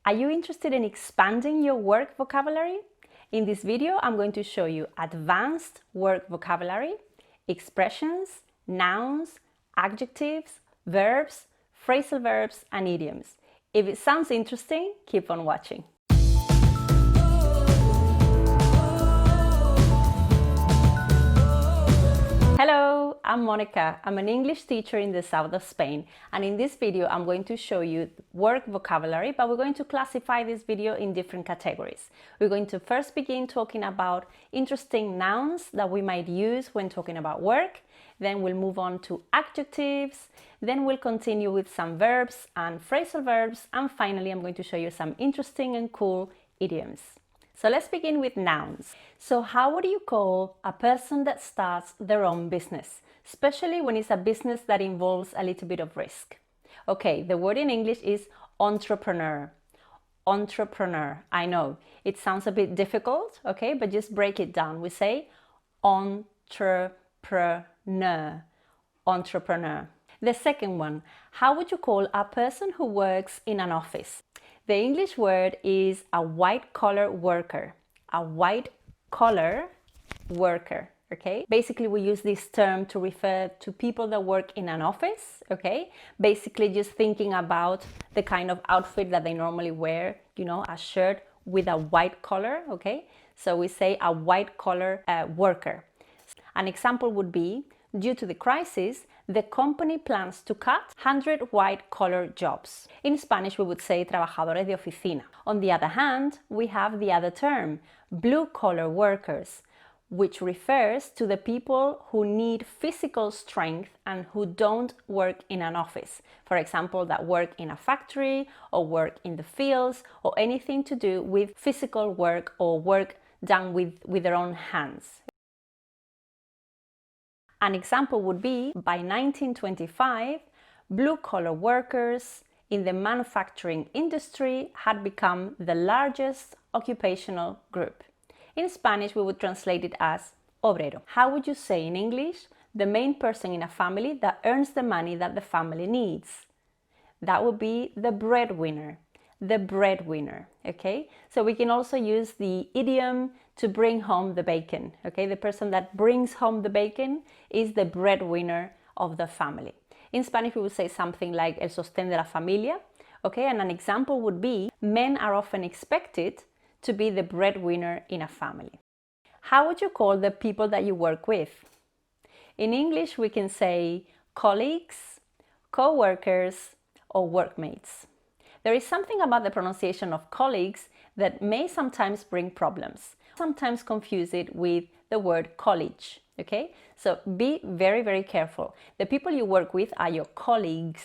Are you interested in expanding your work vocabulary? In this video, I'm going to show you advanced work vocabulary, expressions, nouns, adjectives, verbs, phrasal verbs, and idioms. If it sounds interesting, keep on watching. Hello, I'm Monica. I'm an English teacher in the south of Spain, and in this video I'm going to show you work vocabulary, but we're going to classify this video in different categories. We're going to first begin talking about interesting nouns that we might use when talking about work, then we'll move on to adjectives, then we'll continue with some verbs and phrasal verbs, and finally I'm going to show you some interesting and cool idioms. So let's begin with nouns. So how would you call a person that starts their own business, especially when it's a business that involves a little bit of risk? Okay, the word in English is entrepreneur. Entrepreneur. I know, it sounds a bit difficult, okay, but just break it down. We say entrepreneur. Entrepreneur. The second one, how would you call a person who works in an office? The English word is a white-collar worker. A white-collar worker, okay? Basically, we use this term to refer to people that work in an office, okay? Basically, just thinking about the kind of outfit that they normally wear, you know, a shirt with a white collar, okay? So we say a white-collar worker. An example would be, due to the crisis, the company plans to cut 100 white-collar jobs. In Spanish, we would say trabajadores de oficina. On the other hand, we have the other term, blue-collar workers, which refers to the people who need physical strength and who don't work in an office. For example, that work in a factory or work in the fields or anything to do with physical work or work done with their own hands. An example would be, by 1925, blue-collar workers in the manufacturing industry had become the largest occupational group. In Spanish, we would translate it as obrero. How would you say in English the main person in a family that earns the money that the family needs? That would be the breadwinner. The breadwinner, okay? So we can also use the idiom to bring home the bacon, okay? The person that brings home the bacon is the breadwinner of the family. In Spanish, we would say something like el sostén de la familia, okay? And an example would be, men are often expected to be the breadwinner in a family. How would you call the people that you work with? In English, we can say colleagues, co-workers, or workmates. There is something about the pronunciation of colleagues that may sometimes bring problems. Sometimes confuse it with the word college, okay? So be very, very careful. The people you work with are your colleagues.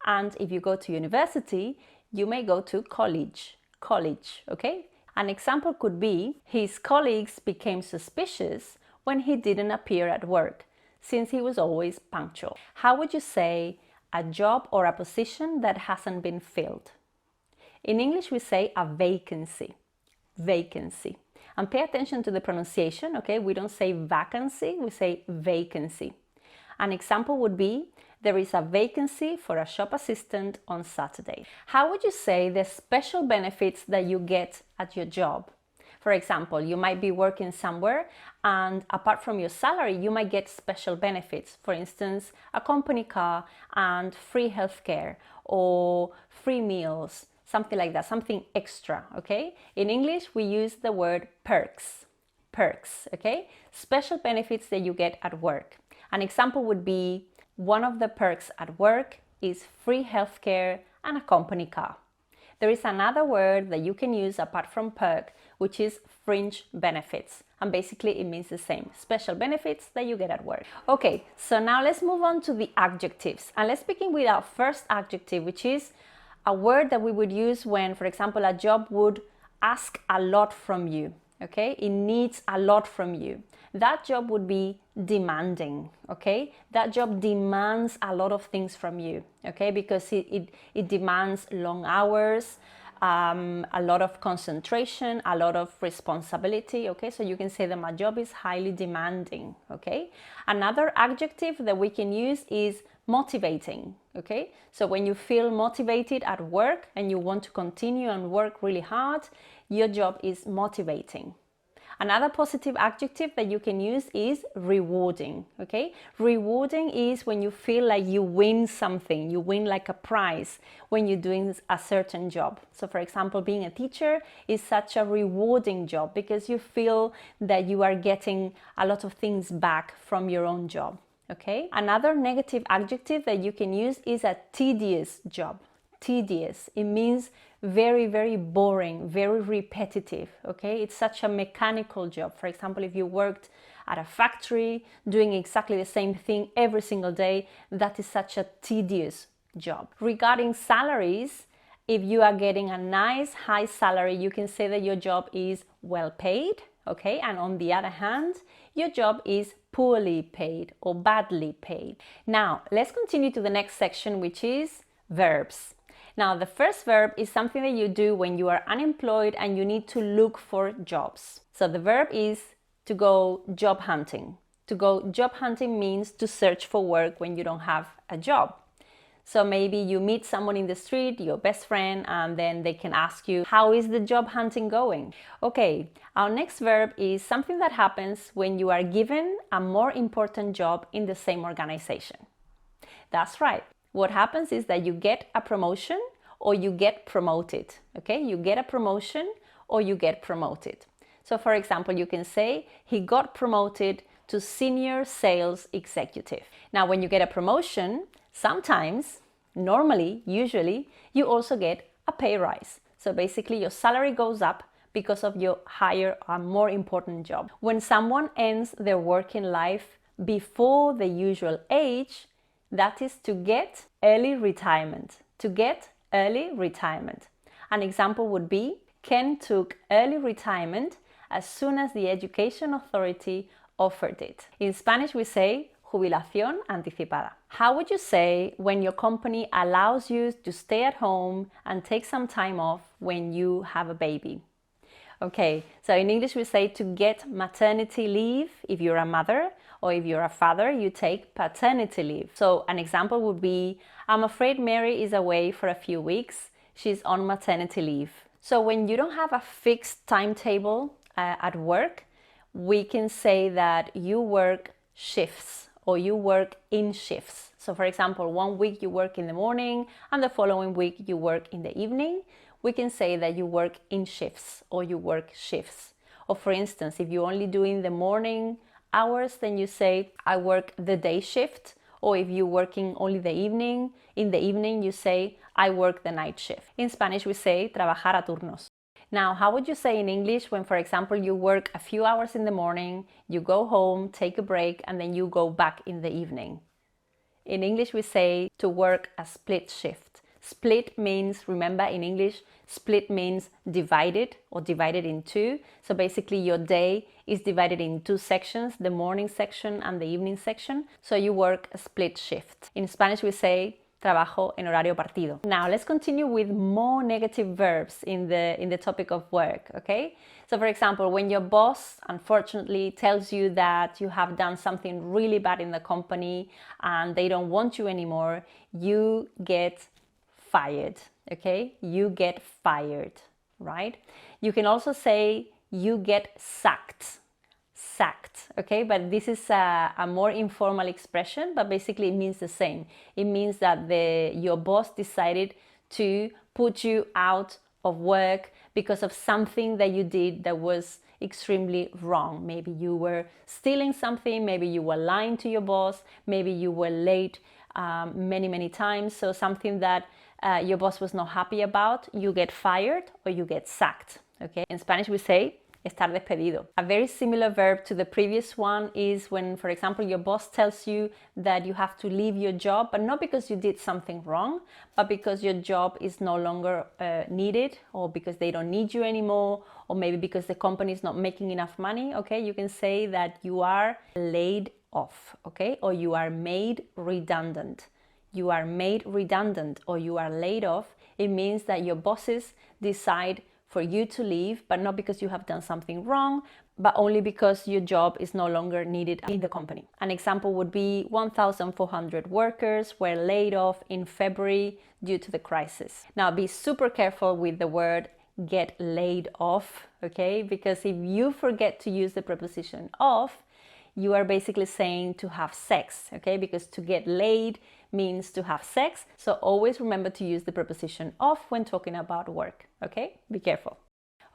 And if you go to university, you may go to college, okay? An example could be, his colleagues became suspicious when he didn't appear at work, since he was always punctual. How would you say a job or a position that hasn't been filled? In English, we say a vacancy. Vacancy. And pay attention to the pronunciation, okay? We don't say vacancy, we say vacancy. An example would be, there is a vacancy for a shop assistant on Saturday. How would you say the special benefits that you get at your job? For example, you might be working somewhere and apart from your salary, you might get special benefits. For instance, a company car and free healthcare or free meals, something like that, something extra, okay? In English, we use the word perks. Perks, okay? Special benefits that you get at work. An example would be, one of the perks at work is free healthcare and a company car. There is another word that you can use apart from perk, which is fringe benefits. And basically it means the same, special benefits that you get at work. Okay, so now let's move on to the adjectives. And let's begin with our first adjective, which is a word that we would use when, for example, a job would ask a lot from you, okay? It needs a lot from you. That job would be demanding, okay? That job demands a lot of things from you, okay? Because it demands long hours, a lot of concentration, a lot of responsibility, okay? So you can say that my job is highly demanding, okay? Another adjective that we can use is motivating, okay? So when you feel motivated at work and you want to continue and work really hard, your job is motivating. Another positive adjective that you can use is rewarding, okay? Rewarding is when you feel like you win something, you win like a prize when you're doing a certain job. So for example, being a teacher is such a rewarding job because you feel that you are getting a lot of things back from your own job, okay? Another negative adjective that you can use is a tedious job. Tedious, it means very, very boring, very repetitive, okay? It's such a mechanical job. For example, if you worked at a factory doing exactly the same thing every single day, that is such a tedious job. Regarding salaries, if you are getting a nice high salary, you can say that your job is well paid, okay? And on the other hand, your job is poorly paid or badly paid. Now, let's continue to the next section, which is verbs. Now, the first verb is something that you do when you are unemployed and you need to look for jobs. So the verb is to go job hunting. To go job hunting means to search for work when you don't have a job. So maybe you meet someone in the street, your best friend, and then they can ask you, how is the job hunting going? Okay, our next verb is something that happens when you are given a more important job in the same organization. That's right. What happens is that you get a promotion or you get promoted, okay? You get a promotion or you get promoted. So for example, you can say he got promoted to senior sales executive. Now, when you get a promotion, sometimes, normally, usually, you also get a pay rise. So basically your salary goes up because of your higher or more important job. When someone ends their working life before the usual age, that is to get early retirement. To get early retirement. An example would be, Ken took early retirement as soon as the education authority offered it. In Spanish we say jubilación anticipada. How would you say when your company allows you to stay at home and take some time off when you have a baby? Okay, so in English we say to get maternity leave if you're a mother, or if you're a father, you take paternity leave. So an example would be, I'm afraid Mary is away for a few weeks. She's on maternity leave. So when you don't have a fixed timetable at work, we can say that you work shifts or you work in shifts. So for example, one week you work in the morning and the following week you work in the evening. We can say that you work in shifts or you work shifts. Or for instance, if you're only doing the morning hours, then you say, I work the day shift. Or if you're working only the evening, in the evening you say, I work the night shift. In Spanish we say, trabajar a turnos. Now, how would you say in English when, for example, you work a few hours in the morning, you go home, take a break, and then you go back in the evening? In English we say to work a split shift. Split means, remember in English, split means divided or divided in two. So basically your day is divided in two sections, the morning section and the evening section. So you work a split shift. In Spanish we say trabajo en horario partido. Now let's continue with more negative verbs in the topic of work, okay? So for example, when your boss unfortunately tells you that you have done something really bad in the company and they don't want you anymore, you get fired, okay? You get fired, right? You can also say you get sacked, okay? But this is a more informal expression, but basically it means the same. It means that your boss decided to put you out of work because of something that you did that was extremely wrong. Maybe you were stealing something, maybe you were lying to your boss, maybe you were late many times, so something that your boss was not happy about, you get fired or you get sacked, okay? In Spanish we say estar despedido. A very similar verb to the previous one is when, for example, your boss tells you that you have to leave your job, but not because you did something wrong, but because your job is no longer needed, or because they don't need you anymore, or maybe because the company is not making enough money, okay? You can say that you are laid off, okay? Or you are made redundant. You are made redundant or you are laid off. It means that your bosses decide for you to leave, but not because you have done something wrong, but only because your job is no longer needed in the company. An example would be 1,400 workers were laid off in February due to the crisis. Now, be super careful with the word get laid off, okay? Because if you forget to use the preposition off, you are basically saying to have sex, okay? Because to get laid means to have sex. So always remember to use the preposition off when talking about work, okay? Be careful.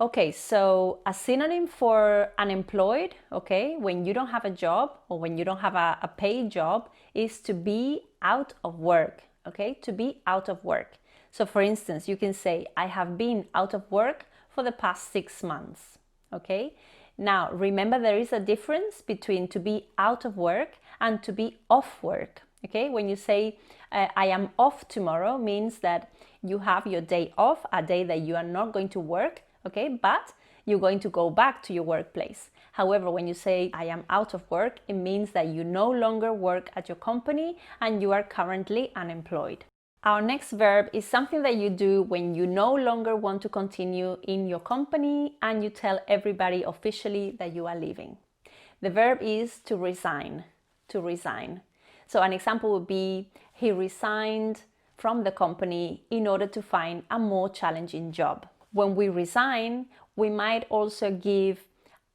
Okay, so a synonym for unemployed, okay, when you don't have a job or when you don't have a paid job, is to be out of work, okay? To be out of work. So for instance, you can say, I have been out of work for the past 6 months, okay? Now, remember there is a difference between to be out of work and to be off work, okay? When you say, I am off tomorrow, means that you have your day off, a day that you are not going to work, okay? But you're going to go back to your workplace. However, when you say, I am out of work, it means that you no longer work at your company and you are currently unemployed. Our next verb is something that you do when you no longer want to continue in your company and you tell everybody officially that you are leaving. The verb is to resign, to resign. So an example would be, he resigned from the company in order to find a more challenging job. When we resign, we might also give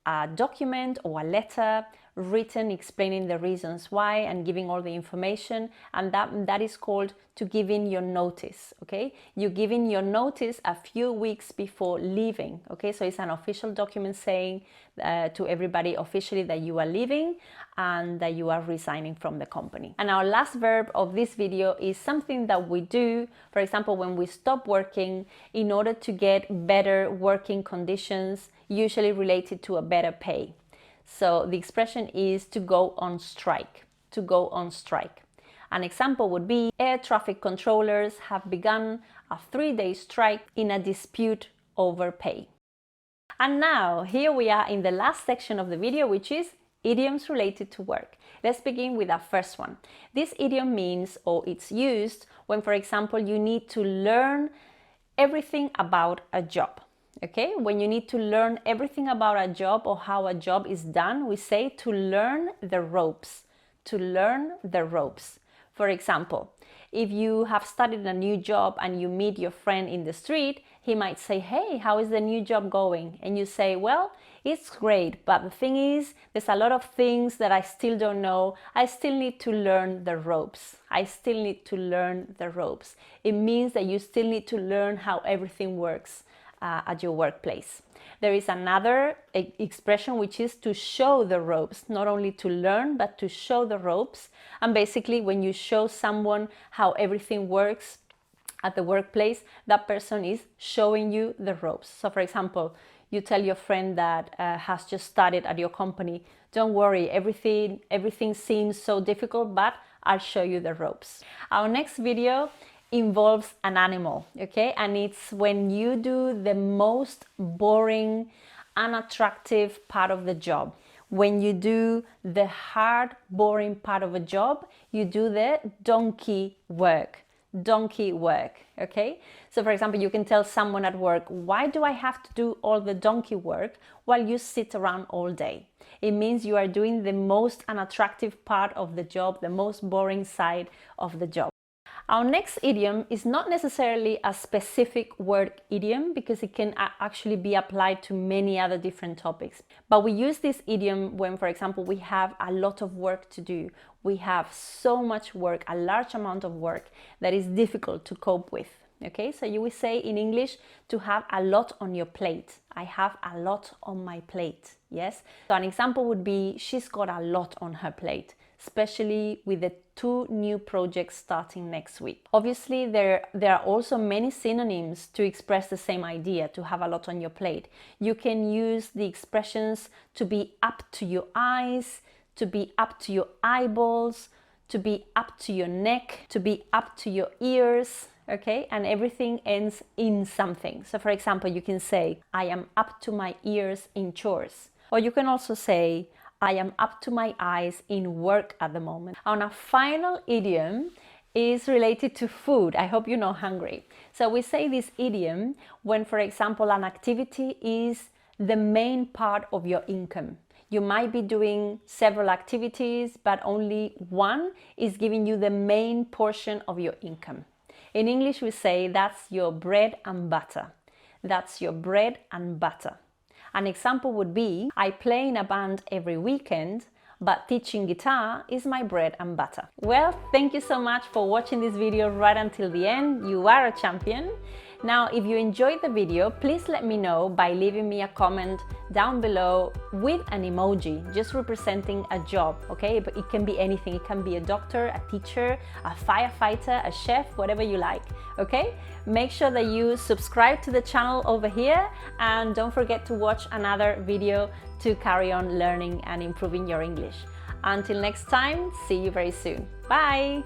a document or a letter written explaining the reasons why and giving all the information, and that is called to give in your notice, okay? You give in your notice a few weeks before leaving, okay? So it's an official document saying to everybody officially that you are leaving and that you are resigning from the company. And our last verb of this video is something that we do, for example, when we stop working in order to get better working conditions, usually related to a better pay. So the expression is to go on strike, to go on strike. An example would be, air traffic controllers have begun a 3-day strike in a dispute over pay. And now, here we are in the last section of the video, which is idioms related to work. Let's begin with our first one. This idiom means, or it's used when, for example, you need to learn everything about a job. Okay, when you need to learn everything about a job or how a job is done, we say to learn the ropes, to learn the ropes. For example, if you have started a new job and you meet your friend in the street, he might say, hey, how is the new job going? And you say, well, it's great, but the thing is, there's a lot of things that I still don't know. I still need to learn the ropes. I still need to learn the ropes. It means that you still need to learn how everything works at your workplace. There is another expression which is to show the ropes, not only to learn, but to show the ropes. And basically, when you show someone how everything works at the workplace, that person is showing you the ropes. So for example, you tell your friend that has just started at your company, don't worry, everything seems so difficult, but I'll show you the ropes. Our next video involves an animal, okay? And it's when you do the most boring, unattractive part of the job. When you do the hard, boring part of a job, you do the donkey work. Donkey work, okay? So for example, you can tell someone at work, why do I have to do all the donkey work while you sit around all day? It means you are doing the most unattractive part of the job, the most boring side of the job. Our next idiom is not necessarily a specific work idiom because it can actually be applied to many other different topics. But we use this idiom when, for example, we have a lot of work to do. We have so much work, a large amount of work that is difficult to cope with. Okay, so you will say in English to have a lot on your plate. I have a lot on my plate. Yes. So an example would be, she's got a lot on her plate, especially with the 2 new projects starting next week. Obviously, there are also many synonyms to express the same idea, to have a lot on your plate. You can use the expressions to be up to your eyes, to be up to your eyeballs, to be up to your neck, to be up to your ears, okay? And everything ends in something. So for example, you can say, I am up to my ears in chores. Or you can also say, I am up to my eyes in work at the moment. And our final idiom is related to food. I hope you're not hungry. So we say this idiom when, for example, an activity is the main part of your income. You might be doing several activities, but only one is giving you the main portion of your income. In English, we say that's your bread and butter. That's your bread and butter. An example would be, I play in a band every weekend, but teaching guitar is my bread and butter. Well, thank you so much for watching this video right until the end. You are a champion. Now, if you enjoyed the video, please let me know by leaving me a comment down below with an emoji, just representing a job, okay? But it can be anything. It can be a doctor, a teacher, a firefighter, a chef, whatever you like, okay? Make sure that you subscribe to the channel over here, and don't forget to watch another video to carry on learning and improving your English. Until next time, see you very soon. Bye!